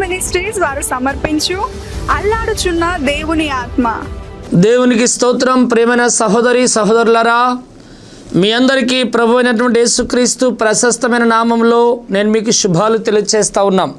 Ministries వారు సమర్పించు అల్లాడుచున్న దేవుని ఆత్మ. దేవునికి స్తోత్రం. ప్రియమైన సహోదరి సహోదరులారా, మీ అందరికీ ప్రభు అయినటువంటి యేసుక్రీస్తు ప్రశస్తమైన నామంలో నేను మీకు శుభాలు తెలియజేస్తూ ఉన్నాం.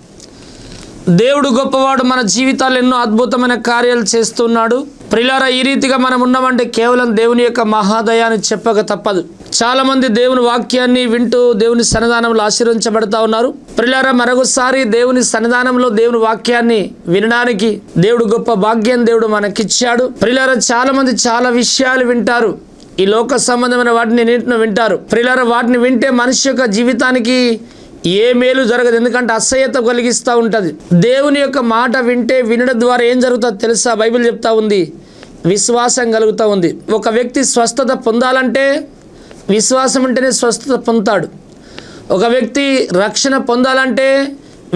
దేవుడు గొప్పవాడు, మన జీవితాలు ఎన్నో అద్భుతమైన కార్యాలు చేస్తున్నాడు. ప్రియులారా, ఈ రీతిగా మనం ఉన్నామంటే కేవలం దేవుని యొక్క మహాదయాన్ని చెప్పక తప్పదు. చాలామంది దేవుని వాక్యాన్ని వింటూ దేవుని సన్నిధానంలో ఆశీర్వదించబడతా ఉన్నారు. ప్రియులారా, మరొకసారి దేవుని సన్నిధానంలో దేవుని వాక్యాన్ని వినడానికి దేవుడు గొప్ప భాగ్యం దేవుడు మనకిచ్చాడు. ప్రియులారా, చాలామంది చాలా విషయాలు వింటారు, ఈ లోక సంబంధమైన వాటిని నీటిని వింటారు. ప్రియులారా, వాటిని వింటే మనిషి యొక్క జీవితానికి ఏ మేలు జరగదు, ఎందుకంటే అసహ్యత కలిగిస్తూ ఉంటుంది. దేవుని యొక్క మాట వింటే వినడం ద్వారా ఏం జరుగుతుందో తెలుసా? బైబిల్ చెప్తా ఉంది, విశ్వాసం కలుగుతూ ఉంది. ఒక వ్యక్తి స్వస్థత పొందాలంటే విశ్వాసం ఉంటేనే స్వస్థత పొందుతాడు. ఒక వ్యక్తి రక్షణ పొందాలంటే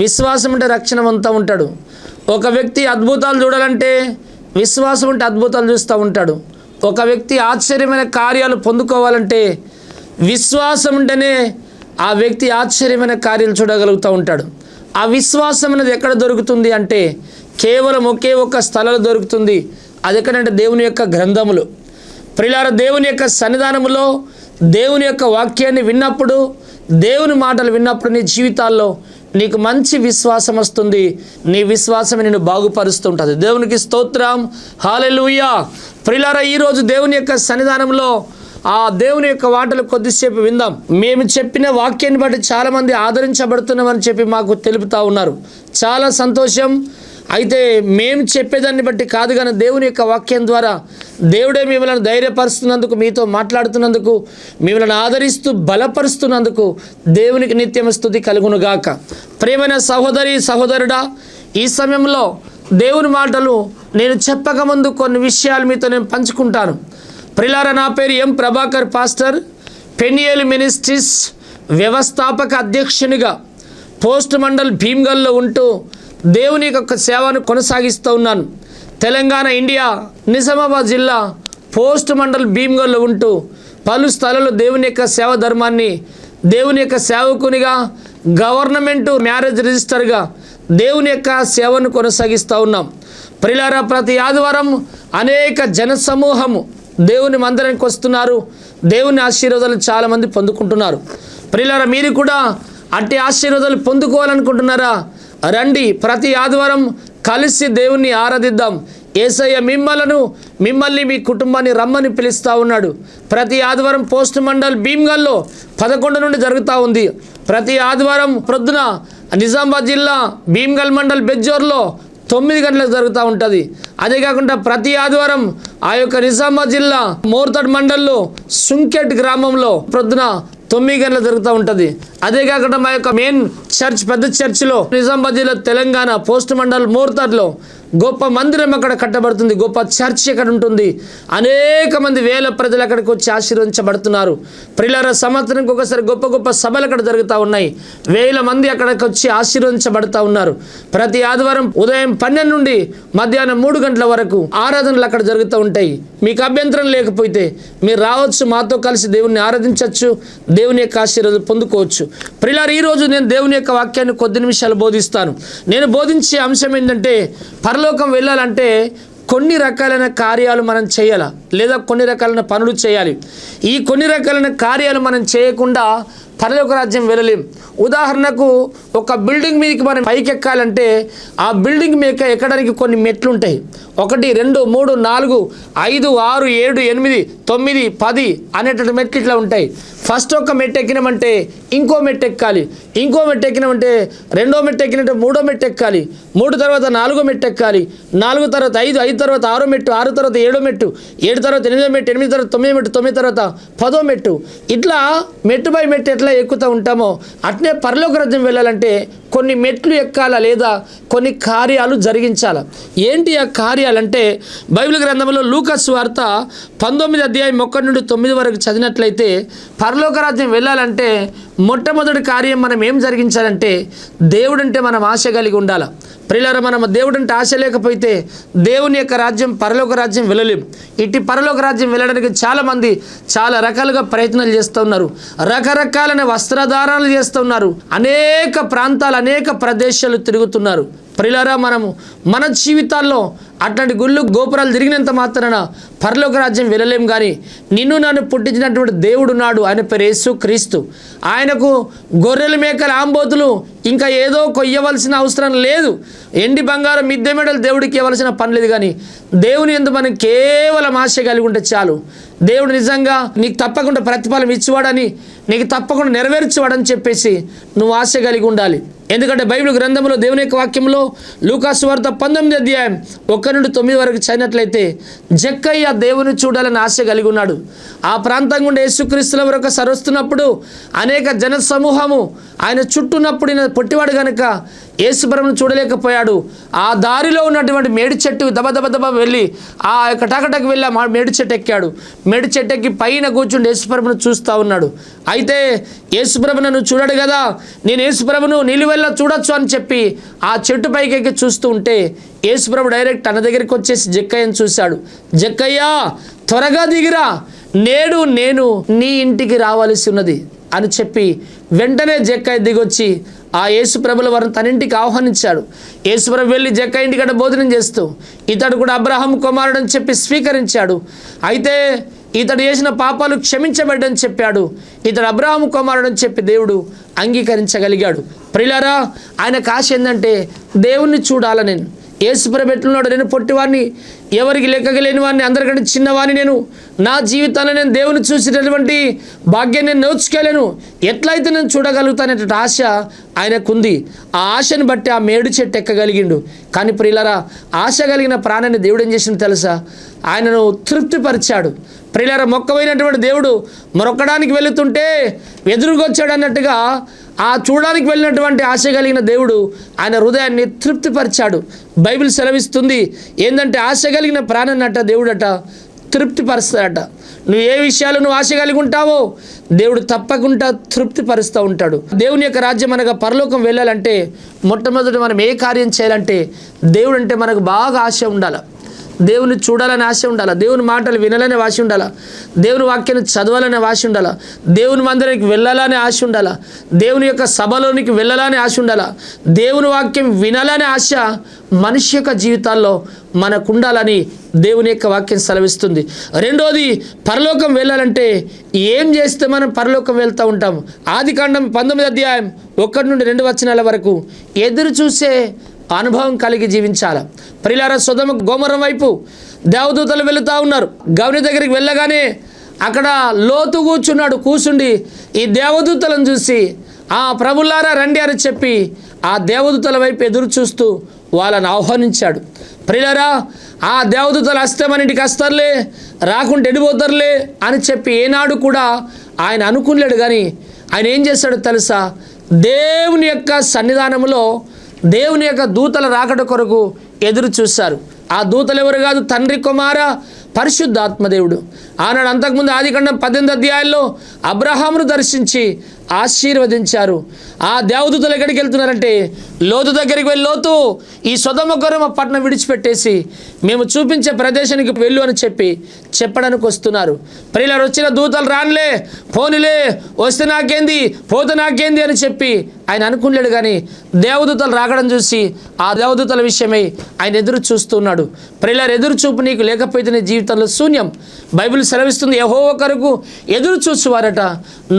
విశ్వాసం ఉంటే రక్షణ పొందుతూ ఉంటాడు. ఒక వ్యక్తి అద్భుతాలు చూడాలంటే విశ్వాసం ఉంటే అద్భుతాలు చూస్తూ ఉంటాడు. ఒక వ్యక్తి ఆశ్చర్యమైన కార్యాలు పొందుకోవాలంటే విశ్వాసం ఉంటేనే ఆ వ్యక్తి ఆశ్చర్యమైన కార్యాలు చూడగలుగుతూ ఉంటాడు. ఆ విశ్వాసం అనేది ఎక్కడ దొరుకుతుంది అంటే కేవలం ఒకే ఒక్క స్థలంలో దొరుకుతుంది. అది ఎక్కడంటే దేవుని యొక్క గ్రంథములు. ప్రియులారా, దేవుని యొక్క సన్నిధానములో దేవుని యొక్క వాక్యాన్ని విన్నప్పుడు, దేవుని మాటలు విన్నప్పుడు నీ జీవితాల్లో నీకు మంచి విశ్వాసం వస్తుంది. నీ విశ్వాసం నిన్ను బాగుపరుస్తుంటుంది. దేవునికి స్తోత్రం, హల్లెలూయా. ప్రియులారా, ఈరోజు దేవుని యొక్క సన్నిధానంలో ఆ దేవుని యొక్క మాటలు కొద్దిసేపు విందాం. మేము చెప్పిన వాక్యాన్ని బట్టి చాలామంది ఆదరించబడుతున్నామని చెప్పి మాకు తెలుపుతూ ఉన్నారు. చాలా సంతోషం. అయితే మేము చెప్పేదాన్ని బట్టి కాదు, కానీ దేవుని యొక్క వాక్యం ద్వారా దేవుడే మిమ్మల్ని ధైర్యపరుస్తున్నందుకు, మీతో మాట్లాడుతున్నందుకు, మిమ్మల్ని ఆదరిస్తూ బలపరుస్తున్నందుకు దేవునికి నిత్యం స్తుతి కలుగునుగాక. ప్రియమైన సహోదరి సహోదరుడా, ఈ సమయంలో దేవుని మాటలు నేను చెప్పకముందు కొన్ని విషయాలు మీతో నేను పంచుకుంటాను. ప్రియులారా, నా పేరు ఎం ప్రభాకర్, పాస్టర్, పెనియల్ మినిస్ట్రీస్ వ్యవస్థాపక అధ్యక్షునిగా పోస్ట్ మండల్ భీమ్గల్లో ఉంటూ దేవుని యొక్క సేవను కొనసాగిస్తూ ఉన్నాను. తెలంగాణ, ఇండియా, నిజామాబాద్ జిల్లా పోస్ట్ మండల్ భీమ్గల్లో ఉంటూ పలు స్థలాల్లో దేవుని యొక్క సేవ ధర్మాన్ని, దేవుని యొక్క సేవకునిగా, గవర్నమెంట్ మ్యారేజ్ రిజిస్టర్గా దేవుని యొక్క సేవను కొనసాగిస్తూ ఉన్నాం. ప్రియులారా, ప్రతి ఆదివారం అనేక జనసమూహము దేవుని మందిరానికి వస్తున్నారు. దేవుని ఆశీర్వాదాలు చాలామంది పొందుకుంటున్నారు. ప్రియులారా, మీరు కూడా అట్టి ఆశీర్వాదాలు పొందుకోవాలనుకుంటున్నారా? రండి, ప్రతి ఆదివారం కలిసి దేవుణ్ణి ఆరాధిద్దాం. యేసయ్య మిమ్మల్ని మీ కుటుంబాన్ని రమ్మని పిలుస్తూ ఉన్నాడు. ప్రతి ఆదివారం పోస్ట్ మండల్ భీమ్గల్లో 11 నుండి జరుగుతూ ఉంది. ప్రతి ఆదివారం ప్రొద్దున నిజామాబాద్ జిల్లా భీమ్గల్ మండల్ బెజ్జోర్లో 9 గంటలకు జరుగుతూ ఉంటుంది. అదే కాకుండా ప్రతి ఆదివారం ఆ యొక్క నిజామాబాద్ జిల్లా మోర్తడ్ మండల్లో సుంకెట్ గ్రామంలో ప్రొద్దున 9 గంటలకు జరుగుతూ ఉంటుంది. అదే కాకుండా మా యొక్క మెయిన్ చర్చ్, పెద్ద చర్చిలో నిజామాబాద్ జిల్లా తెలంగాణ పోస్ట్ మండల్ మోర్తడ్లో గొప్ప మందిరం అక్కడ కట్టబడుతుంది. గొప్ప చర్చ్ అక్కడ ఉంటుంది. అనేక మంది వేల ప్రజలు అక్కడికి వచ్చి ఆశీర్వదించబడుతున్నారు. ప్రియులారా, సంవత్సరానికి ఒకసారి గొప్ప గొప్ప సభలు అక్కడ జరుగుతూ ఉన్నాయి. వేల మంది అక్కడికి వచ్చి ఆశీర్వదించబడుతూ ఉన్నారు. ప్రతి ఆదివారం ఉదయం 12 నుండి మధ్యాహ్నం 3 గంటల వరకు ఆరాధనలు అక్కడ జరుగుతూ ఉంటాయి. మీకు అభ్యంతరం లేకపోతే మీరు రావచ్చు, మాతో కలిసి దేవుణ్ణి ఆరాధించవచ్చు, దేవుని యొక్క ఆశీర్వాదం పొందుకోవచ్చు. ప్రియులారా, ఈరోజు నేను దేవుని యొక్క వాక్యాన్ని కొద్ది నిమిషాలు బోధిస్తాను. నేను బోధించే అంశం ఏంటంటే, పరలోకం వెళ్ళాలంటే కొన్ని రకాలైన కార్యాలు మనం చేయాలి, లేదా కొన్ని రకాలైన పనులు చేయాలి. ఈ కొన్ని రకాలైన కార్యాలు మనం చేయకుండా పరలోక రాజ్యం వెళ్ళలేం. ఉదాహరణకు, ఒక బిల్డింగ్ మీదకి మనం పైకి ఎక్కాలంటే ఆ బిల్డింగ్ మీద ఎక్కడానికి కొన్ని మెట్లు ఉంటాయి. 1, 2, 3, 4, 5, 6, 7, 8, 9, 10 అనేటువంటి మెట్లు ఇట్లా ఉంటాయి. ఫస్ట్ ఒక మెట్టు ఎక్కినామంటే ఇంకో మెట్టు ఎక్కాలి, ఇంకో మెట్టు ఎక్కినామంటే రెండో మెట్టు ఎక్కినట్టు మూడో మెట్టు ఎక్కాలి, 3 తర్వాత 4 మెట్టు ఎక్కాలి, 4 తర్వాత 5, 5 తర్వాత 6 మెట్టు, 6 తర్వాత 7 మెట్టు, 7 తర్వాత 8 మెట్టు, 8 తర్వాత 9 మెట్టు, 9 తర్వాత 10 మెట్టు. ఇట్లా మెట్టు బై మెట్టు ఎట్లా ఎక్కుతూ ఉంటామో అట్నే పరలోక రాజ్యం వెళ్ళాలంటే కొన్ని మెట్లు ఎక్కాలా, లేదా కొన్ని కార్యాలు జరిగించాలా. ఏంటి ఆ కార్యాలంటే, బైబిల్ గ్రంథంలో లూకా సువార్త 19 అధ్యాయం 1 నుండి 9 వరకు చదివినట్లయితే పరలోక రాజ్యం వెళ్ళాలంటే మొట్టమొదటి కార్యం మనం ఏం జరిగించాలంటే దేవుడంటే మనం ఆశ కలిగి ఉండాలి. ప్రియులారా, మనం దేవుడంటే ఆశ లేకపోతే దేవుని యొక్క రాజ్యం, పరలోక రాజ్యం వెళ్ళలేం. ఇట్టి పరలోక రాజ్యం వెళ్ళడానికి చాలామంది చాలా రకాలుగా ప్రయత్నాలు చేస్తూ ఉన్నారు. రకరకాలైన వస్త్రధారణలు చేస్తూ ఉన్నారు. అనేక ప్రాంతాలు, అనేక ప్రదేశాలు తిరుగుతున్నారు. ప్రియులారా, మనము మన జీవితాల్లో అట్లాంటి గుళ్ళు గోపురాలు తిరిగినంత మాత్రాన పరలోక రాజ్యం వెళ్ళలేం. కానీ నిన్ను నన్ను పుట్టించినటువంటి దేవుడు ఉన్నాడు, ఆయన పేరు యేసు క్రీస్తు. ఆయనకు గొర్రెల మేకల ఆంబోతులు ఇంకా ఏదో కొయ్యవలసిన అవసరం లేదు. ఎండి బంగారం మిద్దె మెడలు దేవుడికి ఇవ్వాల్సిన పని లేదు. కానీ దేవుని యందు మనం కేవలం ఆశ కలిగి ఉంటే చాలు. దేవుడు నిజంగా నీకు తప్పకుండా ప్రతిఫలం ఇచ్చేవాడని, నీకు తప్పకుండా నెరవేర్చేవాడని చెప్పేసి నువ్వు ఆశ కలిగి ఉండాలి. ఎందుకంటే బైబిల్ గ్రంథంలో దేవుని యొక్క వాక్యంలో లూకాసు వార్త 19వ అధ్యాయం 1 నుండి 9 వరకు చదివినట్లయితే జక్కయ్య దేవుని చూడాలని ఆశ కలిగి ఉన్నాడు. ఆ ప్రాంతం గుండా యేసుక్రీస్తుల వరకు సరొస్తున్నప్పుడు అనేక జన సమూహము ఆయన చుట్టూన్నప్పుడు ఈయన పొట్టివాడు కనుక యేసుప్రభుని చూడలేకపోయాడు. ఆ దారిలో ఉన్నటువంటి మేడి చెట్టు దబ వెళ్ళి ఆ యొక్క టకటకు వెళ్ళి ఆ మేడి చెట్టు ఎక్కాడు. మేడి చెట్టు ఎక్కి పైన కూర్చుండి యేసుప్రభుని చూస్తూ ఉన్నాడు. అయితే యేసుప్రభు నన్ను చూడడు కదా, నేను యేసుప్రభును నిలువెల్లా చూడొచ్చు అని చెప్పి ఆ చెట్టు పైకి ఎక్కి చూస్తూ ఉంటే యేసుప్రభు డైరెక్ట్ తన దగ్గరికి వచ్చేసి జక్కయ్యను చూశాడు. జక్కయ్య, త్వరగా దిగిరా, నేడు నేను నీ ఇంటికి రావాల్సి ఉన్నది అని చెప్పి వెంటనే జక్కయ్య దిగొచ్చి ఆ యేసుప్రభుల వారిని తన ఇంటికి ఆహ్వానించాడు. యేసుప్రభు వెళ్ళి జక్కయ్య ఇంటికట భోజనం చేస్తూ ఇతడు కూడా అబ్రహాం కుమారుడు అని చెప్పి స్వీకరించాడు. అయితే ఇతడు చేసిన పాపాలు క్షమించబడ్డని చెప్పాడు. ఇతడు అబ్రహాం కుమారుడు అని చెప్పి దేవుడు అంగీకరించగలిగాడు. ప్రియులారా, ఆయనకు ఆశ ఏంటంటే దేవుణ్ణి చూడాలని. నేను యేసుప్రభు ఎట్లున్నాడు, నేను పొట్టివాడిని, ఎవరికి లెక్కలేని వాడిని, అందరికంటే చిన్నవాడిని, నేను నా జీవితాన్ని నేను దేవుని చూసేటటువంటి భాగ్యాన్ని నేను నోచుకోలేను, ఎట్లయితే నేను చూడగలుగుతాననే ఆశ ఆయనకుంది. ఆ ఆశను బట్టి ఆ మేడు చెట్టు ఎక్కగలిగిండు. కానీ ప్రియులారా, ఆశ కలిగిన ప్రాణాన్ని దేవుడు ఏం చేసిండు తెలుసా? ఆయనను తృప్తిపరిచాడు. ప్రియులారా, మొక్కమైనటువంటి దేవుడు మొరొక్కడానికి వెళుతుంటే ఎదురుగొచ్చాడు అన్నట్టుగా ఆ చూడడానికి వెళ్ళినటువంటి ఆశ కలిగిన దేవుడు ఆయన హృదయాన్ని తృప్తిపరిచాడు. బైబిల్ సెలవిస్తుంది ఏంటంటే ఆశ కలిగిన ప్రాణాన్నట దేవుడట తృప్తిపరుస్తాడట. నువ్వు ఏ విషయాలు నువ్వు ఆశ కలిగి ఉంటావో దేవుడు తప్పకుండా తృప్తిపరుస్తూ ఉంటాడు. దేవుని యొక్క రాజ్యం అనగా పరలోకం వెళ్ళాలంటే మొట్టమొదటి మనం ఏ కార్యం చేయాలంటే దేవుడు అంటే మనకు బాగా ఆశ ఉండాలి. దేవుని చూడాలని ఆశ ఉండాలి, దేవుని మాటలు వినాలనే ఆశ ఉండాలి, దేవుని వాక్యాన్ని చదవాలనే ఆశ ఉండాలి, దేవుని మందిరానికి వెళ్ళాలనే ఆశ ఉండాలి, దేవుని యొక్క సభలోనికి వెళ్ళాలనే ఆశ ఉండాలి, దేవుని వాక్యం వినాలనే ఆశ మనిషి యొక్క జీవితాల్లో మనకు ఉండాలని దేవుని యొక్క వాక్యం సెలవిస్తుంది. రెండోది, పరలోకం వెళ్ళాలంటే ఏం చేస్తే మనం పరలోకం వెళ్తూ ఉంటాం? ఆదికాండం 19వ అధ్యాయం 1 నుండి 2 వచనాల వరకు ఎదురు చూసే అనుభవం కలిగి జీవించాలి. ప్రియులారా, సొదొమ గొమొర్రా వైపు దేవదూతలు వెళుతూ ఉన్నారు. గవని దగ్గరికి వెళ్ళగానే అక్కడ లోతు కూర్చుండి ఈ దేవదూతలను చూసి ఆ ప్రభులారా రండి అని చెప్పి ఆ దేవదూతల వైపు ఎదురు చూస్తూ వాళ్ళని ఆహ్వానించాడు. ప్రియులారా, ఆ దేవదూతలు వస్తే మన ఇంటికి వస్తారులే, రాకుంటే ఎడిపోతారులే అని చెప్పి ఏనాడు కూడా ఆయన అనుకున్నాడు. కానీ ఆయన ఏం చేశాడో తెలుసా? దేవుని యొక్క సన్నిధానంలో దేవుని యొక్క దూతల రాకడ కొరకు ఎదురు చూశారు. ఆ దూతలు ఎవరు కాదు, తండ్రి, కుమార, పరిశుద్ధాత్మదేవుడు. ఆనాడు అంతకుముందు ఆదికాండం 18వ అధ్యాయంలో అబ్రహామును దర్శించి ఆశీర్వదించారు. ఆ దేవదూతలు ఎక్కడికి వెళ్తున్నారంటే లోతు దగ్గరికి వెళ్ళి, లోతు ఈ సొదొమ గొమొర్రా పట్టణం విడిచిపెట్టేసి మేము చూపించే ప్రదేశానికి వెళ్ళు అని చెప్పడానికి వస్తున్నారు. ప్రియులారా, వచ్చిన దూతలు రానులే, పోనిలే, వస్తే నాకేంది, పోతే నాకేంది అని చెప్పి ఆయన అనుకున్నాడు. కానీ దేవదూతలు రాకడం చూసి ఆ దేవదూతల విషయమై ఆయన ఎదురు చూస్తున్నాడు. ప్రియులారా, ఎదురు చూపు నీకు లేకపోతే నీ జీవితంలో శూన్యం. బైబిల్ సెలవిస్తుంది, యెహోవా కొరకు ఎదురు చూసేవారట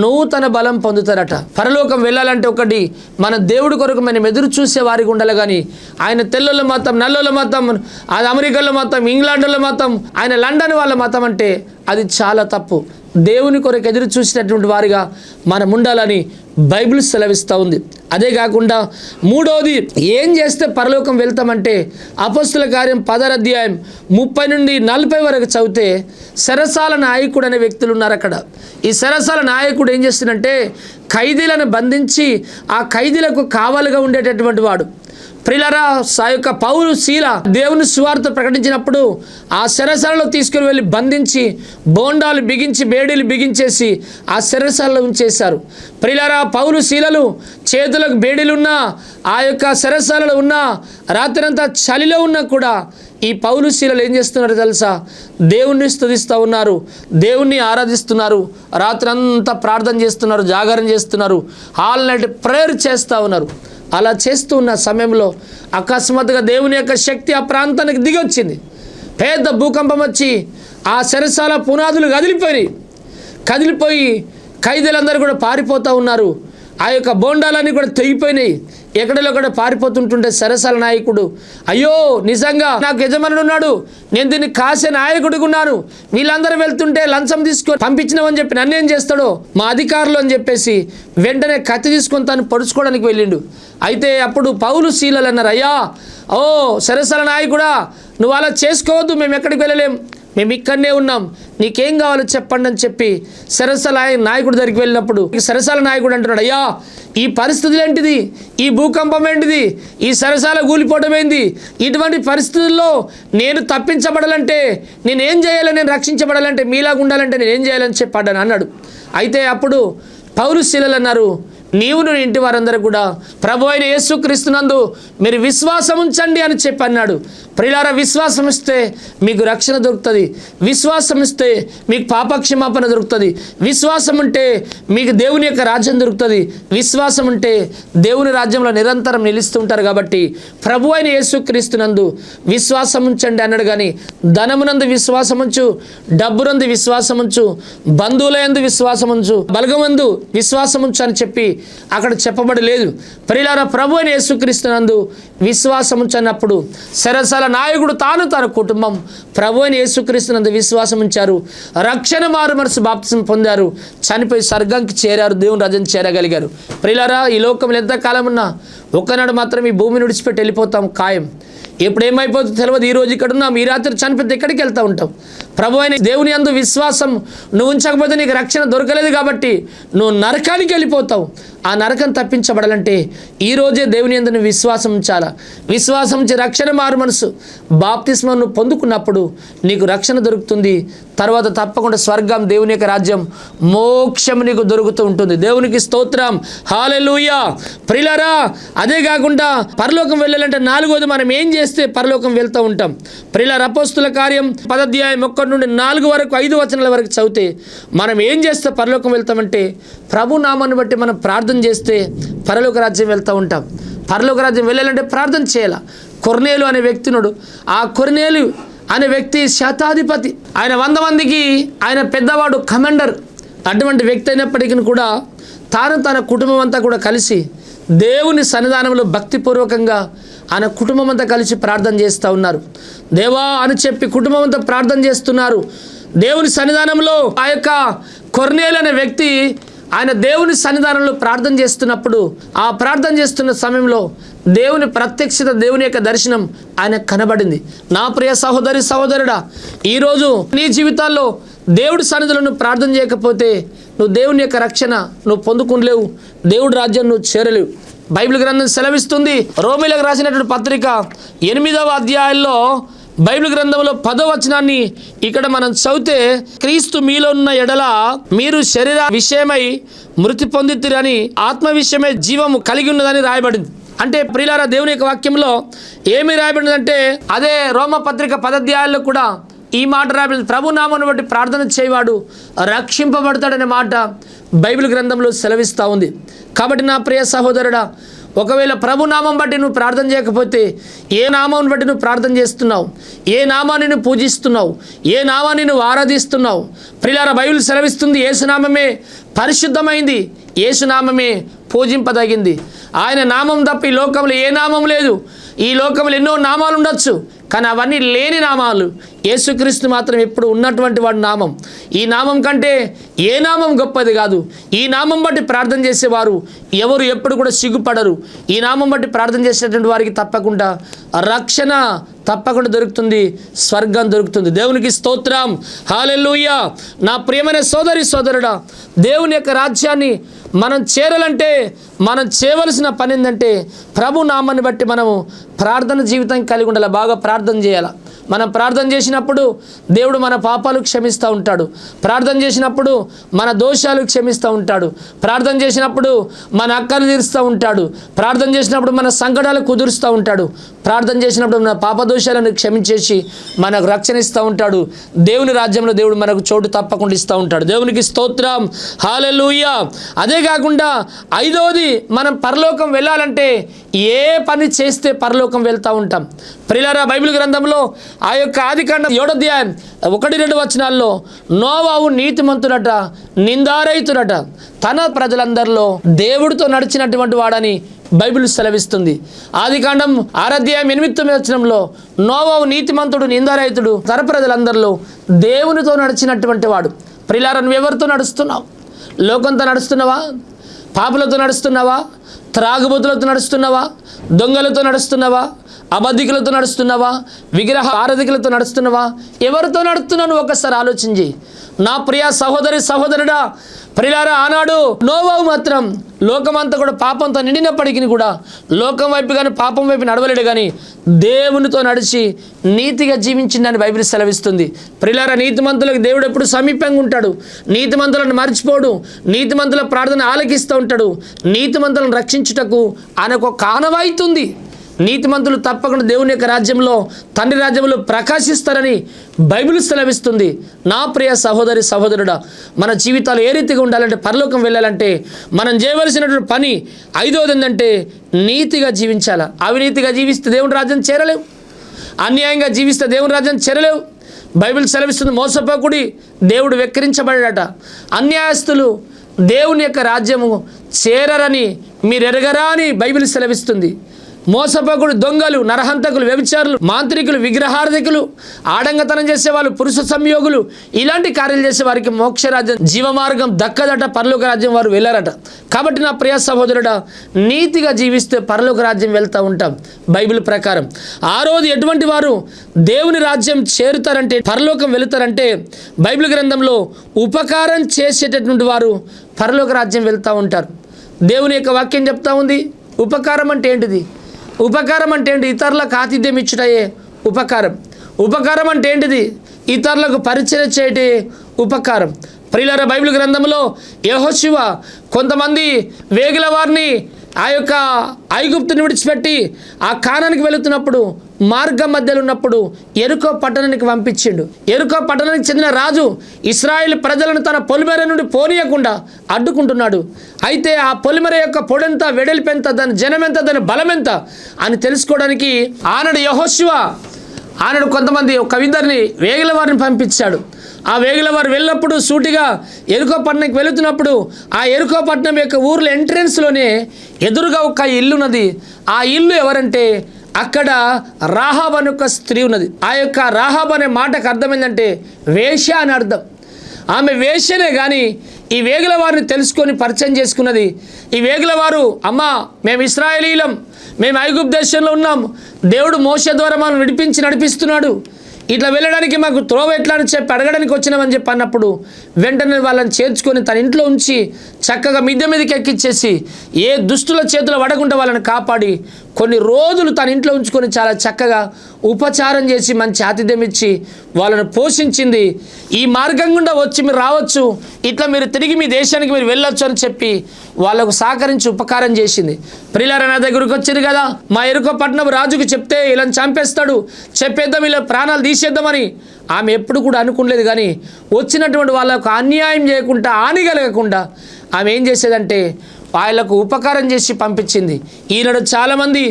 నూతన బలం పొందుతారట. పరలోకం వెళ్ళాలంటే ఒకటి మన దేవుడి కొరకు మనం ఎదురు చూసే వారికి ఉండాలి. కానీ ఆయన తెల్లోళ్ళ మతం, నల్లోళ్ళ మతం, అది అమెరికాలో మతం, ఇంగ్లాండ్లో మతం, ఆయన లండన్ వాళ్ళ మతం అంటే అది చాలా తప్పు. దేవుని కొరకు ఎదురు చూసినటువంటి వారిగా మనం ఉండాలని బైబిల్ సెలవిస్తూ ఉంది. అదే కాకుండా మూడవది, ఏం చేస్తే పరలోకం వెళ్తామంటే అపోస్తుల కార్యం 10వ అధ్యాయం 30 నుండి 40 వరకు చదివితే చెరసాల నాయకుడు అనే వ్యక్తులు ఉన్నారు అక్కడ. ఈ చెరసాల నాయకుడు ఏం చేస్తుందంటే ఖైదీలను బంధించి ఆ ఖైదీలకు కావాలిగా ఉండేటటువంటి వాడు. ప్రియులారా, యొక్క పౌలు, శీల దేవుని సువార్త ప్రకటించినప్పుడు ఆ చెరసాలలో తీసుకుని వెళ్ళి బంధించి బోండాలు బిగించి బేడీలు బిగించేసి ఆ చెరసాలలో ఉంచేశారు. ప్రియులారా, పౌలు, శీలలు చేతులకు బేడీలున్నా ఆ యొక్క చెరసాలలో ఉన్నా రాత్రంతా చలిలో ఉన్నా కూడా ఈ పౌలు, శీలలు ఏం చేస్తున్నారు తెలుసా? దేవుణ్ణి స్తుతిస్తూ ఉన్నారు, దేవుణ్ణి ఆరాధిస్తున్నారు, రాత్రి అంతా ప్రార్థన చేస్తున్నారు, జాగరణ చేస్తున్నారు, ఆల్ నైట్ ప్రేయర్ చేస్తూ ఉన్నారు. అలా చేస్తూ ఉన్న సమయంలో అకస్మాత్తుగా దేవుని యొక్క శక్తి ఆ ప్రాంతానికి దిగి వచ్చింది. పెద్ద భూకంపం వచ్చి ఆ చెరసాల పునాదులు కదిలిపోయి ఖైదీలందరూ కూడా పారిపోతూ ఉన్నారు. ఆ యొక్క బోండాలన్నీ కూడా తెగిపోయినాయి. ఎక్కడలో కూడా పారిపోతుంటుంటే చెరసాల నాయకుడు, అయ్యో నిజంగా నాకు యజమానుడు ఉన్నాడు, నేను దీన్ని కాసే నాయకుడిగా ఉన్నాను, వీళ్ళందరూ వెళ్తుంటే లంచం తీసుకొని పంపించినామని చెప్పి నన్ను ఏం చేస్తాడో మా అధికారులు అని చెప్పేసి వెంటనే కత్తి తీసుకొని తను పొడుచుకోవడానికి వెళ్ళిండు. అయితే అప్పుడు పౌలు శీలలు అన్నారు, అయ్యా ఓ చెరసాల నాయకుడా, నువ్వు అలా చేసుకోవద్దు, మేము ఎక్కడికి వెళ్ళలేం, మేము ఇక్కడనే ఉన్నాం, నీకేం కావాలో చెప్పండి అని చెప్పి చెరసాల నాయకుడి దగ్గరికి వెళ్ళినప్పుడు చెరసాల నాయకుడు అంటున్నాడు, అయ్యా ఈ పరిస్థితులు ఏంటిది, ఈ భూకంపం ఏంటిది, ఈ చెరసాల కూలిపోవడం ఏంది, ఇటువంటి పరిస్థితుల్లో నేను తప్పించబడాలంటే నేనేం చేయాలి, నేను రక్షించబడాలంటే మీలాగా ఉండాలంటే నేనేం చేయాలని చెప్పాడని అన్నాడు. అయితే అప్పుడు పౌలు శీలలు అన్నారు, నీవును ఇంటి వారందరూ కూడా ప్రభు అయిన యేసుక్రీస్తునందు మీరు విశ్వాసం ఉంచండి అని చెప్పి అన్నాడు. ప్రియులారా, విశ్వాసం ఇస్తే మీకు రక్షణ దొరుకుతుంది, విశ్వాసం ఇస్తే మీకు పాపక్షమాపణ దొరుకుతుంది, విశ్వాసం ఉంటే మీకు దేవుని యొక్క రాజ్యం దొరుకుతుంది, విశ్వాసం ఉంటే దేవుని రాజ్యంలో నిరంతరం నిలుస్తూ ఉంటారు. కాబట్టి ప్రభు అయిన యేసుక్రీస్తునందు విశ్వాసం ఉంచండి అన్నాడు. కానీ ధనమునందు విశ్వాసం ఉంచు, డబ్బునందు విశ్వాసం ఉంచు, బంధువుల యందు విశ్వాసం ఉంచు, బలగమందు విశ్వాసం ఉంచు అని చెప్పి అక్కడ చెప్పబడి లేదు. ప్రియులారా, ప్రభు అయిన యేసుక్రీస్తునందు విశ్వాసం ఉంచన్నప్పుడు చెరసాల నాయకుడు తన కుటుంబం ప్రభు అయిన యేసుక్రీస్తునందు విశ్వాసం ఉంచారు, రక్షణ మారు మనసు బాప్తిసం పొందారు, చనిపోయి స్వర్గానికి చేరారు, దేవుని రాజ్యాన్ని చేరగలిగారు. ప్రియులారా, ఈ లోకంలో ఎంతకాలం ఉన్నా ఒక్కనాడు మాత్రం ఈ భూమిని విడిచిపెట్టి వెళ్ళిపోతాం ఖాయం. ఎప్పుడు ఏమైపోతుందో తెలియదు. ఈరోజు ఇక్కడ ఉన్నాం, ఈ రాత్రి చనిపోతే ఎక్కడికి వెళ్తూ ఉంటాం? ప్రభు అయిన దేవుని యందు విశ్వాసం నువ్వు ఉంచకపోతే నీకు రక్షణ దొరకలేదు కాబట్టి నువ్వు నరకానికి వెళ్ళిపోతావు. ఆ నరకం తప్పించబడాలంటే ఈరోజే దేవుని యందు నువ్వు విశ్వాసం ఉంచాలా. విశ్వాసం ఉంచి రక్షణ మారు మనసు బాప్తిస్మం నువ్వు పొందుకున్నప్పుడు నీకు రక్షణ దొరుకుతుంది. తర్వాత తప్పకుండా స్వర్గం, దేవుని యొక్క రాజ్యం, మోక్షం నీకు దొరుకుతూ ఉంటుంది. దేవునికి స్తోత్రం, హల్లెలూయా. ప్రియులారా, అదే కాకుండా పరలోకం వెళ్ళాలంటే నాలుగోది మనం ఏం చేస్తే పరలోకం వెళ్తూ ఉంటాం. ప్రియులారా, అపోస్తుల కార్యం 10వ అధ్యాయం 1 నుండి 4 వరకు 5 వచనాల వరకు చదివితే మనం ఏం చేస్తే పరలోకం వెళ్తామంటే ప్రభు నామాన్ని బట్టి మనం ప్రార్థన చేస్తే పరలోక రాజ్యం వెళ్తూ ఉంటాం. పరలోక రాజ్యం వెళ్ళాలంటే ప్రార్థన చేయాలి. కొర్నేలు అనే వ్యక్తినుడు, ఆ కొర్నేలు అనే వ్యక్తి శతాధిపతి, ఆయన 100 మందికి ఆయన పెద్దవాడు, కమాండర్. అటువంటి వ్యక్తి అయినప్పటికీ కూడా తన కుటుంబం అంతా కూడా కలిసి దేవుని సన్నిధానంలో భక్తిపూర్వకంగా ఆయన కుటుంబం అంతా కలిసి ప్రార్థన చేస్తూ ఉన్నారు. దేవా అని చెప్పి కుటుంబం అంతా ప్రార్థన చేస్తున్నారు దేవుని సన్నిధానంలో. ఆ యొక్క కొర్నేలు అనే వ్యక్తి ఆయన దేవుని సన్నిధానంలో ప్రార్థన చేస్తున్నప్పుడు, ఆ ప్రార్థన చేస్తున్న సమయంలో దేవుని ప్రత్యక్షత, దేవుని యొక్క దర్శనం ఆయన కనబడింది. నా ప్రియ సహోదరి సహోదరుడా, ఈరోజు నీ జీవితాల్లో దేవుడి సన్నిధిలో నువ్వు ప్రార్థన చేయకపోతే నువ్వు దేవుని యొక్క రక్షణ నువ్వు పొందుకోలేవు, దేవుడి రాజ్యం నువ్వు చేరలేవు. బైబిల్ గ్రంథం సెలవిస్తుంది. రోమీలకు రాసినటువంటి పత్రిక 8వ అధ్యాయంలో బైబిల్ గ్రంథంలో 10వ వచనాన్ని ఇక్కడ మనం చదివితే, క్రీస్తు మీలో ఉన్న ఎడల మీరు శరీర విషయమై మృతి పొందితిరని, ఆత్మ విషయమై జీవము కలిగి ఉన్నదని రాయబడింది. అంటే ప్రియులారా, దేవుని యొక్క వాక్యంలో ఏమి రాయబడిందంటే అదే రోమ పత్రిక 10వ అధ్యాయంలో కూడా ఈ మాట రాయబడింది. ప్రభు నామమును బట్టి ప్రార్థన చేయవాడు రక్షింపబడతాడనే మాట బైబిల్ గ్రంథంలో సెలవిస్తూ ఉంది. కాబట్టి నా ప్రియ సహోదరుడా, ఒకవేళ ప్రభు నామం బట్టి నువ్వు ప్రార్థన చేయకపోతే ఏ నామాన్ని బట్టి నువ్వు ప్రార్థన చేస్తున్నావు, ఏ నామాన్ని నువ్వు పూజిస్తున్నావు, ఏ నామాన్ని నువ్వు ఆరాధిస్తున్నావు? ప్రియులారా, బైబిల్ సెలవిస్తుంది యేసునామమే పరిశుద్ధమైంది, యేసునామమే పూజింపదగింది. ఆయన నామం తప్ప ఈ లోకంలో ఏ నామం లేదు. ఈ లోకంలో ఎన్నో నామాలు ఉండొచ్చు, కానీ అవన్నీ లేని నామాలు. యేసుక్రీస్తు మాత్రం ఎప్పుడు ఉన్నటువంటి వాడి నామం. ఈ నామం కంటే ఏ నామం గొప్పది కాదు. ఈ నామం బట్టి ప్రార్థన చేసేవారు ఎవరు ఎప్పుడు కూడా సిగ్గుపడరు. ఈ నామం బట్టి ప్రార్థన చేసేటువంటి వారికి తప్పకుండా రక్షణ తప్పకుండా దొరుకుతుంది, స్వర్గం దొరుకుతుంది. దేవునికి స్తోత్రం, హల్లెలూయా. నా ప్రియమైన సోదరి సోదరుడా, దేవుని యొక్క రాజ్యాన్ని మనం చేరాలంటే మనం చేయవలసిన పని ఏంటంటే ప్రభు నామాన్ని బట్టి మనము ప్రార్థన జీవితం కలిగి ఉండాలి. బాగా ప్రార్థన చేయాలి. మనం ప్రార్థన చేసినప్పుడు దేవుడు మన పాపాలు క్షమిస్తూ ఉంటాడు. ప్రార్థన చేసినప్పుడు మన దోషాలు క్షమిస్తూ ఉంటాడు. ప్రార్థన చేసినప్పుడు మన అక్కలు తీరుస్తూ ఉంటాడు. ప్రార్థన చేసినప్పుడు మన సంకటాలు కుదురుస్తూ ఉంటాడు. ప్రార్థన చేసినప్పుడు మన పాప దోషాలను క్షమించేసి మనకు రక్షణ ఇస్తూ ఉంటాడు. దేవుని రాజ్యంలో దేవుడు మనకు చోటు తప్పకుండా ఇస్తూ ఉంటాడు. దేవునికి స్తోత్రం, హల్లెలూయా. అదే కాకుండా ఐదవది, మనం పరలోకం వెళ్ళాలంటే ఏ పని చేస్తే పరలోకం వెళ్తూ ఉంటాం. ప్రియులారా, బైబిల్ గ్రంథంలో ఆ యొక్క ఆదికాండం 7వ అధ్యాయం 1-2 వచనాల్లో నోవాహు నీతిమంతుడట, నిందారహితుడట, తన ప్రజలందరిలో దేవుడితో నడిచినటువంటి వాడని బైబిల్ సెలవిస్తుంది. ఆదికాండం 6వ అధ్యాయం 8-9 వచనంలో నోవాహు నీతిమంతుడు, నిందారహితుడు, తన ప్రజలందరిలో దేవునితో నడిచినటువంటి వాడు. ప్రియులారా, నువ్వు ఎవరితో నడుస్తున్నావు? లోకంతో నడుస్తున్నావా? పాపులతో నడుస్తున్నావా? త్రాగుబోతులతో నడుస్తున్నావా? దొంగలతో నడుస్తున్నావా? అబద్ధికులతో నడుస్తున్నావా? విగ్రహ ఆరాధకులతో నడుస్తున్నావా? ఎవరితో నడుస్తున్నావు? ఒకసారి ఆలోచించి. నా ప్రియ సహోదరి సహోదరుడా, ప్రియులారా, ఆనాడు నోవాహు మాత్రం లోకమంతా కూడా పాపంతో నిండినప్పటికీ కూడా లోకం వైపు కానీ పాపం వైపు నడవలేడు, కానీ దేవునితో నడిచి నీతిగా జీవించిందని బైబిల్ సెలవిస్తుంది. ప్రియులారా, నీతిమంతులకు దేవుడు ఎప్పుడు సమీపంగా ఉంటాడు. నీతిమంతులను మర్చిపోడు. నీతిమంతుల ప్రార్థన ఆలకిస్తూ ఉంటాడు. నీతిమంతులను రక్షించుటకు ఆయనకు ఒక ఆనవాయితుంది. నీతిమంతులు తప్పకుండా దేవుని యొక్క రాజ్యంలో, తండ్రి రాజ్యంలో ప్రకాశిస్తారని బైబిల్ సెలవిస్తుంది. నా ప్రియ సహోదరి సహోదరుడా, మన జీవితాలు ఏ రీతిగా ఉండాలంటే, పరలోకం వెళ్ళాలంటే మనం చేయవలసినటువంటి పని 5వది ఏంటంటే నీతిగా జీవించాలా. అవినీతిగా జీవిస్తే దేవుని రాజ్యం చేరలేవు. అన్యాయంగా జీవిస్తే దేవుని రాజ్యం చేరలేవు. బైబిల్ సెలవిస్తుంది, మోసపోకుడి, దేవుడు వెక్కిరించబడాడట. అన్యాయస్తులు దేవుని యొక్క రాజ్యము చేరరని మీరు ఎరగరా అని బైబిల్ సెలవిస్తుంది. మోసపోకుడు, దొంగలు, నరహంతకులు, వ్యభిచారులు, మాంత్రికులు, విగ్రహార్థకులు, ఆడంగతనం చేసేవాళ్ళు, పురుష సంయోగులు, ఇలాంటి కార్యాలు చేసే వారికి మోక్షరాజ్యం, జీవమార్గం దక్కదట, పరలోక రాజ్యం వారు వెళ్ళారట. కాబట్టి నా ప్రియ సహోదరుడా, నీతిగా జీవిస్తే పరలోక రాజ్యం వెళ్తూ ఉంటాం బైబిల్ ప్రకారం. 6వది, ఎటువంటి వారు దేవుని రాజ్యం చేరుతారంటే, పరలోకం వెళుతారంటే, బైబిల్ గ్రంథంలో ఉపకారం చేసేటటువంటి వారు పరలోక రాజ్యం వెళ్తూ ఉంటారు. దేవుని యొక్క వాక్యం చెప్తా ఉంది. ఉపకారం అంటే ఏంటిది? ఉపకారం అంటే ఏంటి? ఇతరులకు ఆతిథ్యం ఇచ్చుటయే ఉపకారం. ఉపకారం అంటే ఏంటిది? ఇతరులకు పరిచయం చేయటే ఉపకారం. ప్రియులారా, బైబిల్ గ్రంథంలో యెహోషువ కొంతమంది వేగుల వారిని ఆ యొక్క ఐగుప్తుని విడిచిపెట్టి ఆ కానానికి వెళుతున్నప్పుడు మార్గం మధ్యలో ఉన్నప్పుడు యెరికో పట్టణానికి పంపించిండు. యెరికో పట్టణానికి చెందిన రాజు ఇశ్రాయేలు ప్రజలను తన పొలిమేర నుండి పోనీయకుండా అడ్డుకుంటున్నాడు. అయితే ఆ పొలిమేర యొక్క పొడెంత, వెడల్పెంత, దాని జనమెంత, దాని బలమెంత అని తెలుసుకోవడానికి ఆనాడు యెహోషువ కొంతమంది ఒక ఇద్దరిని వేగుల వారిని పంపించాడు. ఆ వేగుల వారు వెళ్ళినప్పుడు సూటిగా యెరికో పట్టణంకి వెళుతున్నప్పుడు ఆ యెరికో పట్టణం యొక్క ఊర్లో ఎంట్రెన్స్లోనే ఎదురుగా ఒక ఇల్లు ఉన్నది. ఆ ఇల్లు ఎవరంటే అక్కడ రాహాబ్ అనే ఒక స్త్రీ ఉన్నది. ఆ యొక్క రాహాబ్ అనే మాటకు అర్థం ఏంటంటే వేశ్య అని అర్థం. ఆమె వేశ్యనే, కానీ ఈ వేగుల వారిని తెలుసుకొని పరిచయం చేసుకున్నది. ఈ వేగుల వారు, అమ్మా, మేము ఇశ్రాయేలీలం, మేము ఐగుప్తు దేశంలో ఉన్నాం, దేవుడు మోషే ద్వారా మనం నడిపిస్తున్నాడు, ఇట్లా వెళ్ళడానికి మాకు త్రోవ ఎట్లా అని చెప్పి అడగడానికి వచ్చినామని చెప్పి అన్నప్పుడు వెంటనే వాళ్ళని చేర్చుకొని తన ఇంట్లో ఉంచి చక్కగా మిద్దె మీదకి ఎక్కిచ్చేసి ఏ దుష్టుల చేతిలో పడకుండా వాళ్ళని కాపాడి కొన్ని రోజులు తన ఇంట్లో ఉంచుకొని చాలా చక్కగా ఉపచారం చేసి మంచి ఆతిథ్యం ఇచ్చి వాళ్ళను పోషించింది. ఈ మార్గం గుండా వచ్చి మీరు రావచ్చు, ఇట్లా మీరు తిరిగి మీ దేశానికి మీరు వెళ్ళొచ్చు అని చెప్పి వాళ్ళకు సహకరించి ఉపకారం చేసింది. ప్రియులారా, నా దగ్గరకు వచ్చింది కదా, మా యెరికో పట్టణం రాజుకు చెప్తే ఇలా చంపేస్తాడు, చెప్పేద్దాం, ఇలా ప్రాణాలు తీసేద్దామని ఆమె ఎప్పుడు కూడా అనుకోలేదు. కానీ వచ్చినటువంటి వాళ్ళకు అన్యాయం చేయకుండా, హాని కలగకుండా ఆమె ఏం చేసేదంటే వాళ్ళకు ఉపకారం చేసి పంపించింది. ఈనాడు చాలామంది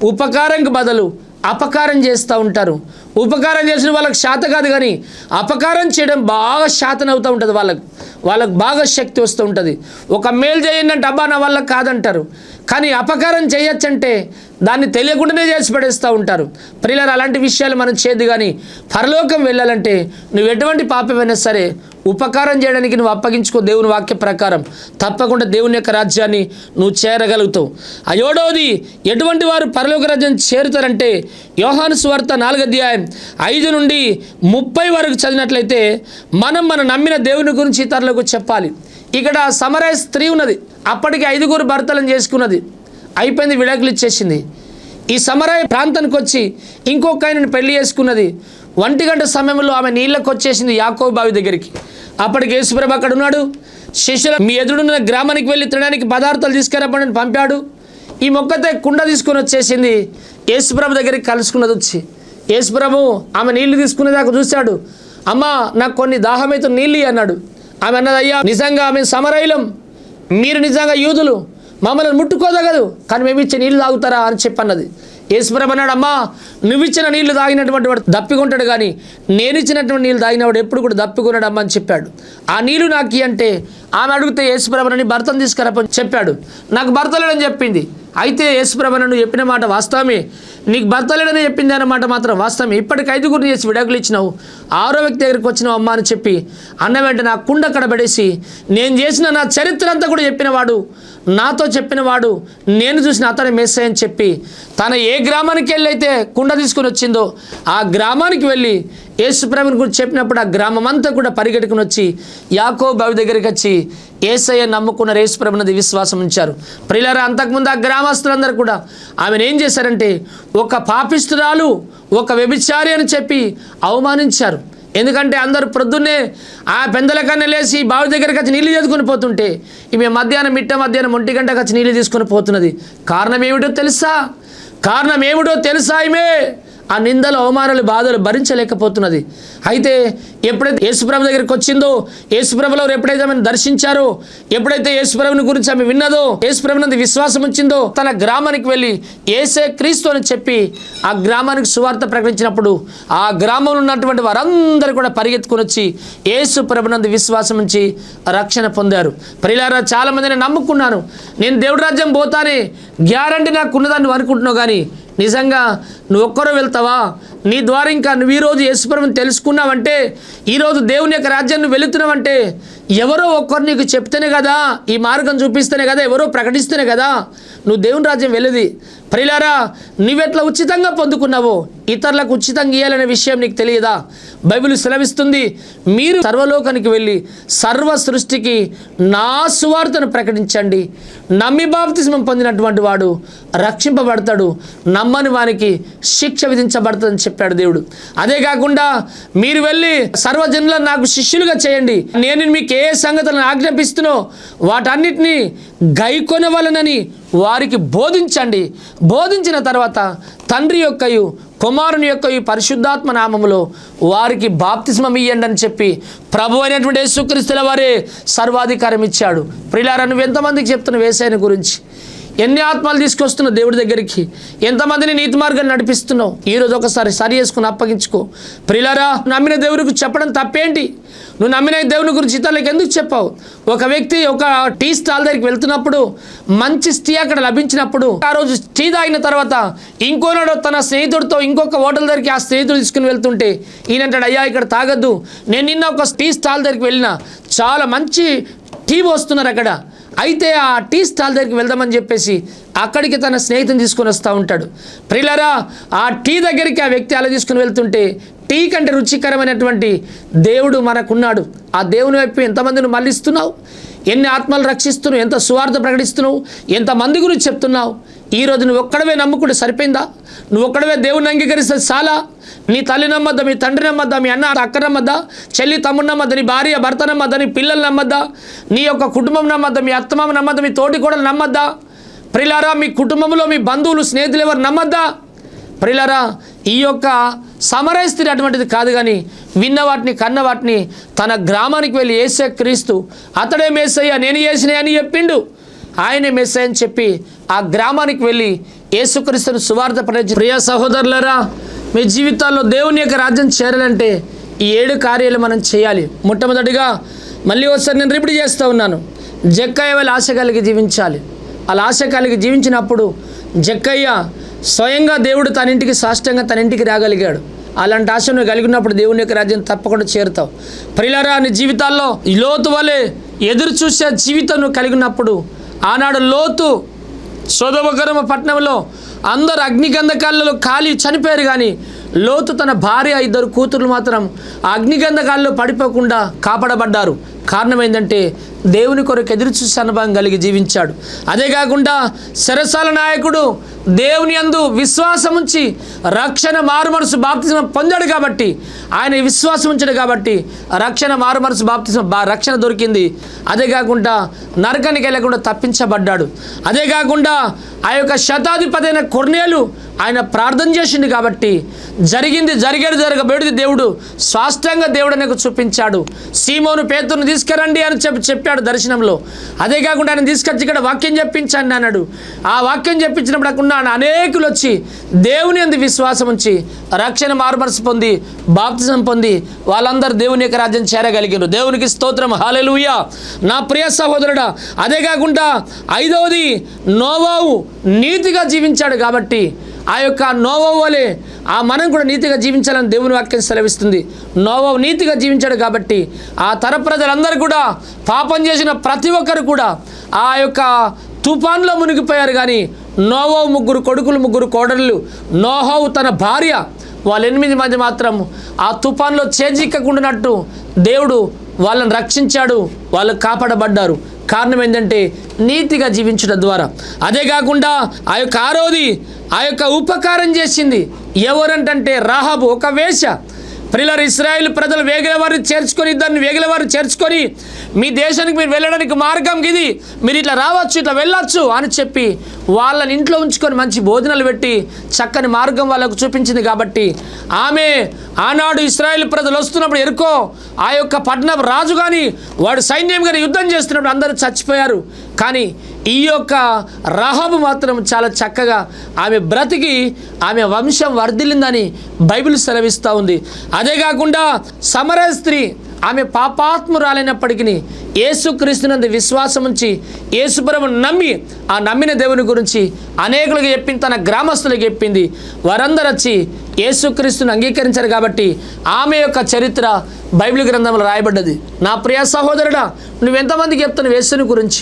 ఉపకారంకి బదులు అపకారం చేస్తూ ఉంటారు. ఉపకారం చేసిన వాళ్ళకి శాత కాదు, కానీ అపకారం చేయడం బాగా శాతనవుతూ ఉంటుంది. వాళ్ళకు బాగా శక్తి వస్తూ ఉంటుంది. ఒక మేలు చేయండి అంటే అబ్బా నా వల్ల కాదంటారు, కానీ అపకారం చేయొచ్చంటే దాన్ని తెలియకుండానే చేసి పడేస్తూ ఉంటారు. ప్రియులారా, అలాంటి విషయాలు మనం చేయదు. కానీ పరలోకం వెళ్ళాలంటే నువ్వు ఎటువంటి పాపమైనా సరే ఉపకారం చేయడానికి నువ్వు అప్పగించుకో. దేవుని వాక్య ప్రకారం తప్పకుండా దేవుని యొక్క రాజ్యాన్ని నువ్వు చేరగలుగుతావు. 7వది, ఎటువంటి వారు పరలోక రాజ్యం చేరుతారంటే యోహాను సువార్త 4వ అధ్యాయం 5-30 వరకు చదివినట్లయితే మనం నమ్మిన దేవుని గురించి ఇతరులకు చెప్పాలి. ఇక్కడ సమరయ స్త్రీ ఉన్నది. అప్పటికి 5 భర్తలను చేసుకున్నది, అయిపోయింది, విడాకులు ఇచ్చేసింది. ఈ సమరయ ప్రాంతానికి వచ్చి ఇంకొక ఆయనను పెళ్లి చేసుకున్నది. 1 గంట సమయంలో ఆమె నీళ్ళకు వచ్చేసింది యాకోబు బావి దగ్గరికి. అప్పటికి యేసుప్రభు అక్కడ ఉన్నాడు. శిష్యులు మీ ఎదురున్న గ్రామానికి వెళ్ళి తినడానికి పదార్థాలు తీసుకురమ్మని పంపాడు. ఈ మొక్కతే కుండ తీసుకొని వచ్చేసింది. యేసుప్రభు దగ్గరికి కలుసుకున్నది వచ్చి యేసుప్రభు ఆమె నీళ్లు తీసుకునేదాకా చూశాడు. అమ్మా నాకు కొన్ని దాహమైతే నీళ్ళు అన్నాడు. ఆమె అన్నది, అయ్యా నిజంగా ఆమె సమరయులం, మీరు నిజంగా యూదులు, మమ్మల్ని ముట్టుకోదగదు, కానీ మేము ఇచ్చే నీళ్ళు తాగుతారా అని చెప్పన్నది. యేసుప్రభు అన్నాడు, అమ్మా నువ్వు ఇచ్చిన నీళ్లు తాగినటువంటి వాడు దప్పికొంటాడు, కానీ నేను ఇచ్చినటువంటి నీళ్ళు తాగినవాడు ఎప్పుడు కూడా దప్పికొన్నాడు అమ్మ అని చెప్పాడు. ఆ నీళ్ళు నాకు అంటే ఆమె అడిగితే యేసుప్రభుని భర్తను తీసుకురప్పని చెప్పాడు. నాకు భర్త లేడని చెప్పింది. అయితే యేసుప్రభు నువ్వు చెప్పిన మాట వాస్తవమే, నీకు భర్త లేడని చెప్పింది అన్నమాట మాత్రం వాస్తవమే. ఇప్పటికి 5గురిని చేసి విడాకులు ఇచ్చినావు, 6వ వ్యక్తి దగ్గరికి వచ్చినావు అమ్మ అని చెప్పి అన్న వెంటనే నా కుండ అక్కడ పడేసి నేను చేసిన నా చరిత్ర అంతా కూడా చెప్పినవాడు, నాతో చెప్పినవాడు, నేను చూసిన అతని మెస్సేజ్ అని చెప్పి తన ఏ గ్రామానికి వెళ్ళి అయితే కుండ తీసుకొని వచ్చిందో ఆ గ్రామానికి వెళ్ళి యేసుప్రభుని గురించి చెప్పినప్పుడు ఆ గ్రామం అంతా కూడా పరిగెట్టుకుని వచ్చి యాకోబు బావి దగ్గరికి వచ్చి యేసయ్య నమ్ముకున్న యేసుప్రభునది విశ్వాసం ఉంచారు. ప్రియులారా, అంతకుముందు ఆ గ్రామస్తులందరూ కూడా ఆమెను ఏం చేశారంటే ఒక పాపిస్తురాలు, ఒక వ్యభిచారి అని చెప్పి అవమానించారు. ఎందుకంటే అందరూ ప్రొద్దున్నే ఆ పెందల కన్నా లేచి బావి దగ్గరికి వచ్చి నీళ్ళు తీసుకొని పోతుంటే ఈమె మధ్యాహ్నం 1 గంటకు వచ్చి నీళ్ళు తీసుకొని పోతున్నది. కారణం ఏమిటో తెలుసా? ఈమె ఆ నిందలు, అవమానాలు, బాధలు భరించలేకపోతున్నది. అయితే ఎప్పుడైతే యేసుప్రభు దగ్గరికి వచ్చిందో, యేసుప్రభులో ఎప్పుడైతే ఆమెను దర్శించారో, ఎప్పుడైతే యేసుప్రభుని గురించి ఆమె విన్నదో, యేసుప్రభునందు విశ్వాసం ఉంచిందో, తన గ్రామానికి వెళ్ళి యేసే క్రీస్తు అని చెప్పి ఆ గ్రామానికి సువార్త ప్రకటించినప్పుడు ఆ గ్రామంలో ఉన్నటువంటి వారందరూ కూడా పరిగెత్తుకుని వచ్చి యేసుప్రభునందు విశ్వాసం ఉంచి రక్షణ పొందారు. ప్రియులారా, చాలామంది నేను నమ్ముకున్నాను, నేను దేవుడి రాజ్యం పోతానే గ్యారంటీ నాకు ఉన్నదాన్ని అనుకుంటున్నావు, కానీ నిజంగా నువ్వు ఒక్కరో వెళ్తావా? నీ ద్వారా ఇంకా నువ్వు ఈరోజు యేసుప్రభుని తెలుసుకున్నావంటే, ఈరోజు దేవుని యొక్క రాజ్యాన్ని వెళుతున్నావంటే ఎవరో ఒక్కరు నీకు చెప్తేనే కదా, ఈ మార్గం చూపిస్తేనే కదా, ఎవరో ప్రకటిస్తేనే కదా నువ్వు దేవుని రాజ్యం వెళ్ళేది. ప్రియులారా, నువ్వెట్లా ఉచితంగా పొందుకున్నావో ఇతరులకు ఉచితంగా ఇవ్వాలనే విషయం నీకు తెలియదా? బైబిల్ సెలవిస్తుంది, మీరు సర్వలోకానికి వెళ్ళి సర్వ సృష్టికి నా సువార్తను ప్రకటించండి, నమ్మి బాప్తిస్మం పొందినటువంటి వాడు రక్షింపబడతాడు, నమ్మని వానికి శిక్ష విధించబడుతుందని చెప్పాడు దేవుడు. అదే కాకుండా మీరు వెళ్ళి సర్వజనులను నాకు శిష్యులుగా చేయండి, నేను మీకు ఏ సంగతులను ఆజ్ఞాపిస్తున్నో వాటన్నిటినీ గైకొనవలనని వారికి బోధించండి. బోధించిన తర్వాత తండ్రి యొక్కయు కుమారుని యొక్కయు పరిశుద్ధాత్మ నామములో వారికి బాప్తిస్మం ఇయ్యండి అని చెప్పి ప్రభు అయినటువంటి యేసుక్రీస్తుల వారే సర్వాధికారం ఇచ్చాడు. ప్రియులారా, నువ్వు ఎంతమందికి చెప్తున్నావు యేసయ్యని గురించి? ఎన్ని ఆత్మలు తీసుకొస్తున్నావు దేవుడి దగ్గరికి? ఎంతమందిని నీతి మార్గాన్ని నడిపిస్తున్నావు? ఈరోజు ఒకసారి సరి చేసుకుని అప్పగించుకో. ప్రియులారా, నమ్మిన దేవుడికి చెప్పడం తప్పేంటి? నువ్వు నమ్మిన దేవుని గురించి ఇతరులకు ఎందుకు చెప్పావు? ఒక వ్యక్తి ఒక టీ స్టాల్ దగ్గరికి వెళ్తున్నప్పుడు మంచి టీ అక్కడ లభించినప్పుడు ఆ రోజు టీ తాగిన తర్వాత ఇంకోనాడు తన స్నేహితుడితో ఇంకొక హోటల్ దగ్గరికి ఆ స్నేహితుడు తీసుకుని వెళ్తుంటే ఈయనంటాడు, అయ్యా ఇక్కడ తాగద్దు, నేను నిన్న ఒక టీ స్టాల్ దగ్గరికి వెళ్ళిన, చాలా మంచి టీ పోస్తున్నారు అక్కడ, అయితే ఆ టీ స్టాల్ దగ్గరికి వెళ్దామని చెప్పేసి అక్కడికి తన స్నేహితుని తీసుకొని వస్తూ ఉంటాడు. ప్రియులారా, ఆ టీ దగ్గరికి ఆ వ్యక్తి అలా తీసుకుని వెళ్తుంటే టీ కంటే రుచికరమైనటువంటి దేవుడు మనకున్నాడు. ఆ దేవుని వైపు ఎంతమందిని మళ్ళిస్తున్నావు? ఎన్ని ఆత్మలు రక్షిస్తున్నావు? ఎంత సువార్త ప్రకటిస్తున్నావు? ఎంతమంది గురించి చెప్తున్నావు? ఈరోజు నువ్వు ఒక్కడవే నమ్ముకుంటే సరిపోయిందా? నువ్వు ఒక్కడవే దేవుని అంగీకరిస్తే చాలా? నీ తల్లి నమ్మద్దా, మీ తండ్రి నమ్మద్దా, మీ అన్న అక్క నమ్మద్దా, చెల్లి తమ్ముడు నమ్మద్దా, నీ భార్య భర్త నమ్మద్దా, నీ పిల్లలు నమ్మద్దా, నీ యొక్క కుటుంబం నమ్మద్దా, మీ అత్తమామ నమ్మద్దా, మీ తోటి కూడా నమ్మద్దా? ప్రియులారా, మీ కుటుంబంలో మీ బంధువులు స్నేహితులు ఎవరు నమ్మద్దా? ప్రియులారా, ఈ యొక్క సమరయ స్త్రీ అటువంటిది కాదు, కానీ విన్న వాటిని కన్న వాటిని తన గ్రామానికి వెళ్ళి యేసే క్రీస్తు అతడే మెస్సయ్య, నేను యేసునే అని చెప్పిండు, ఆయనే మెస్సయ్య అని చెప్పి ఆ గ్రామానికి వెళ్ళి యేసుక్రీస్తును సువార్త ప్రకటించి, ప్రియ సహోదరులారా, మీ జీవితాల్లో దేవుని యొక్క రాజ్యం చేరాలంటే ఈ 7 కార్యాలు మనం చేయాలి. మొట్టమొదటిగా మళ్ళీ ఒకసారి నేను రిపీట్ చేస్తూ ఉన్నాను, జక్కయ్య వాళ్ళ ఆశ కలిగి జీవించాలి. అలా ఆశ కలిగి జీవించినప్పుడు జక్కయ్య స్వయంగా దేవుడు తన ఇంటికి సాష్టంగా తన ఇంటికి రాగలిగాడు. అలాంటి ఆశ నువ్వు కలిగి ఉన్నప్పుడు దేవుని యొక్క రాజ్యం తప్పకుండా చేరుతావు. ప్రియులారా, నీ జీవితాల్లో లోతు వలె ఎదురు చూసే జీవితం నువ్వు కలిగి ఉన్నప్పుడు, ఆనాడు లోతు సొదొమ గొమొర్రా పట్టణంలో అందరు అగ్నిగంధకాలలో కాలి చనిపోయారు, కానీ లోతు తన భార్య 2 కూతుర్లు మాత్రం ఆ అగ్నిగంధకాల్లో పడిపోకుండా కాపాడబడ్డారు. కారణం ఏంటంటే దేవుని కొరకు ఎదురు చూసే అనుభవం కలిగి జీవించాడు. అదే కాకుండా చెరసాల నాయకుడు దేవుని యందు విశ్వాసం ఉంచి రక్షణ మారుమనసు బాప్తిస్మం పొందాడు కాబట్టి, ఆయన విశ్వాసం ఉంచాడు కాబట్టి రక్షణ మారుమనసు బాప్తిస్మం రక్షణ దొరికింది. అదే కాకుండా నరకానికి వెళ్ళకుండా తప్పించబడ్డాడు. అదే కాకుండా ఆ యొక్క శతాధిపతి అయిన కొర్నేలు ఆయన ప్రార్థన చేసిండు కాబట్టి జరగబోయేది దేవుడు స్వాస్థ్యంగా దేవుడు ఆయనకు చూపించాడు. సీమోను పేతురుని తీసుకురండి అని చెప్పాడు దర్శనంలో. అదే కాకుండా ఆయన తీసుకొచ్చి ఇక్కడ వాక్యం చెప్పించండి అన్నాడు. ఆ వాక్యం చెప్పించినప్పుడు అక్కడ అనేకులు వచ్చి దేవుని యందు విశ్వాసం ఉంచి రక్షణ మారుమనసు పొంది బాప్తిజం పొంది వాళ్ళందరూ దేవుని యొక్క రాజ్యం చేరగలిగారు. దేవునికి స్తోత్రం, హల్లెలూయా. నా ప్రియ సహోదరుడా, అదే కాకుండా 5వది నోవాహు నీతిగా జీవించాడు కాబట్టి ఆ యొక్క నోవాహు వలె మనం కూడా నీతిగా జీవించాలని దేవుని వాక్యం సెలవిస్తుంది. నోవాహు నీతిగా జీవించాడు కాబట్టి ఆ తర ప్రజలందరూ కూడా పాపం చేసిన ప్రతి ఒక్కరు కూడా ఆ యొక్క తుఫాన్లో మునిగిపోయారు. కానీ నోవాహు 3 కొడుకులు 3 కోడళ్ళు, నోవాహు తన భార్య, వాళ్ళ 8 మంది మాత్రం ఆ తుఫాన్లో చేజిక్కకుండానట్టు దేవుడు వాళ్ళని రక్షించాడు, వాళ్ళు కాపాడబడ్డారు. కారణం ఏంటంటే నీతిగా జీవించడం ద్వారా. అదే కాకుండా ఆ యొక్క 6వది ఆ యొక్క ఉపకారం చేసింది ఎవరంటే రాహాబు, ఒక వేశ్య. ప్రియులారా, ఇశ్రాయేలు ప్రజలు వేగిలవారిని చేర్చుకొని, ఇద్దరిని వేగిలవారిని చేర్చుకొని మీ దేశానికి మీరు వెళ్ళడానికి మార్గం ఇది, మీరు ఇట్లా రావచ్చు, ఇట్లా వెళ్ళొచ్చు అని చెప్పి వాళ్ళని ఇంట్లో ఉంచుకొని మంచి భోజనాలు పెట్టి చక్కని మార్గం వాళ్ళకు చూపించింది. కాబట్టి ఆమె ఆనాడు ఇశ్రాయేలు ప్రజలు వస్తున్నప్పుడు ఎరుకో ఆ యొక్క పట్టణ రాజు కానీ వాడు సైన్యం కానీ యుద్ధం చేస్తున్నప్పుడు అందరూ చచ్చిపోయారు. కానీ ఈ యొక్క రాహాబు మాత్రం చాలా చక్కగా ఆమె బ్రతికి ఆమె వంశం వర్ధిల్లిందని బైబిల్ సెలవిస్తూ ఉంది. అదే కాకుండా సమరయ స్త్రీ ఆమె పాపాత్మురాలైనప్పటికీ యేసుక్రీస్తునందు విశ్వాసం ఉంచి యేసుప్రభువును నమ్మి ఆ నమ్మిన దేవుని గురించి అనేకులకు చెప్పింది, తన గ్రామస్తులకు చెప్పింది. వారందరూ వచ్చి యేసుక్రీస్తుని అంగీకరించారు కాబట్టి ఆమె యొక్క చరిత్ర బైబిల్ గ్రంథంలో రాయబడ్డది. నా ప్రియ సహోదరుడా, నువ్వు ఎంతమందికి చెప్తున్నావు యేసుని గురించి?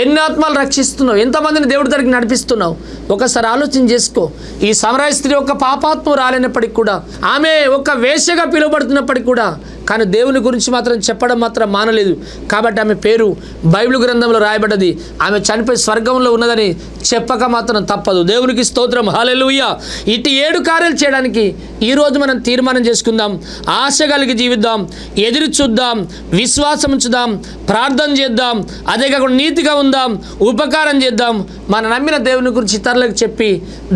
ఎన్ని ఆత్మలు రక్షిస్తున్నావు? ఎంతమందిని దేవుడి దగ్గరికి నడిపిస్తున్నావు? ఒకసారి ఆలోచన చేసుకో. ఈ సమరయ స్త్రీ ఒక పాపాత్మ రాలేనప్పటికి కూడా, ఆమె ఒక వేశ్యగా పిలువబడుతున్నప్పటికీ కూడా, కానీ దేవుని గురించి మాత్రం చెప్పడం మాత్రం మానలేదు. కాబట్టి ఆమె పేరు బైబిల్ గ్రంథంలో రాయబడ్డది. ఆమె చనిపోయి స్వర్గంలో ఉన్నదని చెప్పక మాత్రం తప్పదు. దేవునికి స్తోత్రం, హల్లెలూయా. ఇటు 7 కార్యాలు చేయడానికి ఈరోజు మనం తీర్మానం చేసుకుందాం. ఆశ కలిగి జీవిద్దాం, ఎదురు చూద్దాం, విశ్వాసం ఉంచుదాం, ప్రార్థన చేద్దాం, అదే కాకుండా నీతిగా ఉందాం, ఉపకారం చేద్దాం. మన నమ్మిన దేవుని గురించి ఇతరులకు చెప్పి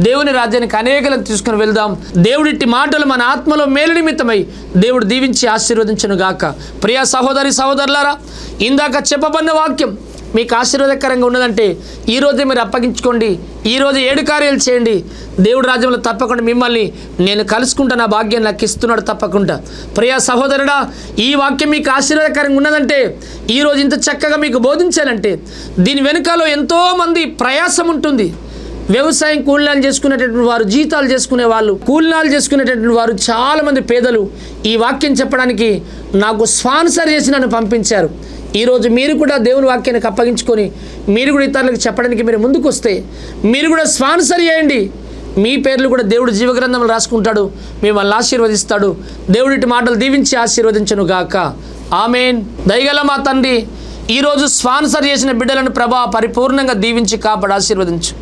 దేవుని రాజ్యానికి అనేకలకు తీసుకుని వెళ్దాం. దేవుడిట్టి మాటలు మన ఆత్మలో మేలు నిమిత్తమై దేవుడు దీవించి ఆశీర్వదించును గాక. ప్రియ సహోదరి సహోదరులారా, ఇందాక చెప్పబడిన వాక్యం మీకు ఆశీర్వాదకరంగా ఉన్నదంటే ఈరోజే మీరు అప్పగించుకోండి. ఈరోజు 7 కార్యాలు చేయండి. దేవుడి రాజ్యంలో తప్పకుండా మిమ్మల్ని నేను కలుసుకుంటా, నా భాగ్యం నాకు ఇస్తున్నాడు తప్పకుండా. ప్రియ సహోదరుడా, ఈ వాక్యం మీకు ఆశీర్వాదకరంగా ఉన్నదంటే, ఈరోజు ఇంత చక్కగా మీకు బోధించాలంటే దీని వెనుకలో ఎంతోమంది ప్రయాసం ఉంటుంది. వ్యవసాయం కూలినాలు చేసుకునేటటువంటి వారు, జీతాలు చేసుకునే వాళ్ళు, కూలినాలు చేసుకునేటటువంటి వారు చాలామంది పేదలు ఈ వాక్యం చెప్పడానికి నాకు స్పాన్సర్ చేసి నన్ను పంపించారు. ఈరోజు మీరు కూడా దేవుని వాక్యానికి అప్పగించుకొని మీరు కూడా ఇతరులకు చెప్పడానికి మీరు ముందుకు వస్తే మీరు కూడా స్పాన్సర్ చేయండి. మీ పేర్లు కూడా దేవుడు జీవగ్రంథంలో రాసుకుంటాడు, మిమ్మల్ని ఆశీర్వదిస్తాడు. దేవుడి మాటలు దీవించి ఆశీర్వదించను గాక. ఆమేన్. దయగల మా తండ్రి, ఈరోజు స్పాన్సర్ చేసిన బిడ్డలను ప్రభా పరిపూర్ణంగా దీవించి కాపాడు, ఆశీర్వదించు.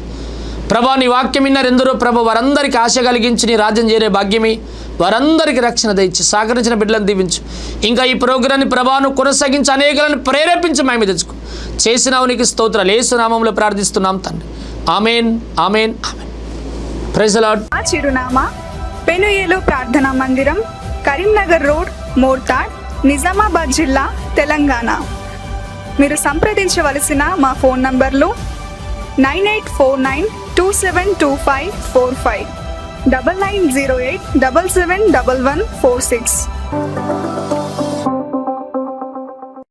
ప్రభా, నీ వాక్యం విన్నారు ఎందరో ప్రభా, వారందరికీ ఆశ కలిగించి నీ రాజ్యం చేరే భాగ్యమే, వారందరికీ రక్షణ దయచి సహకరించిన బిడ్డలను దీవించు. ఇంకా ఈ ప్రోగ్రాన్ని ప్రభాను కొనసాగించి అనేకలను ప్రేరేపించి మేము తెచ్చుకో. చేసినావు నీకు స్తోత్రాలు. యేసు నామములో ప్రార్థిస్తున్నాం తండ్రి. ఆమేన్, ఆమేన్, ఆమేన్. Praise the Lord. మా చిరునామా పెనుయేలు ప్రార్థనా మందిరం, కరీంనగర్ రోడ్, మోర్తాడ్, నిజామాబాద్ జిల్లా, తెలంగాణ. మీరు సంప్రదించవలసిన మా ఫోన్ నంబర్లు 9849272545, 9908771146.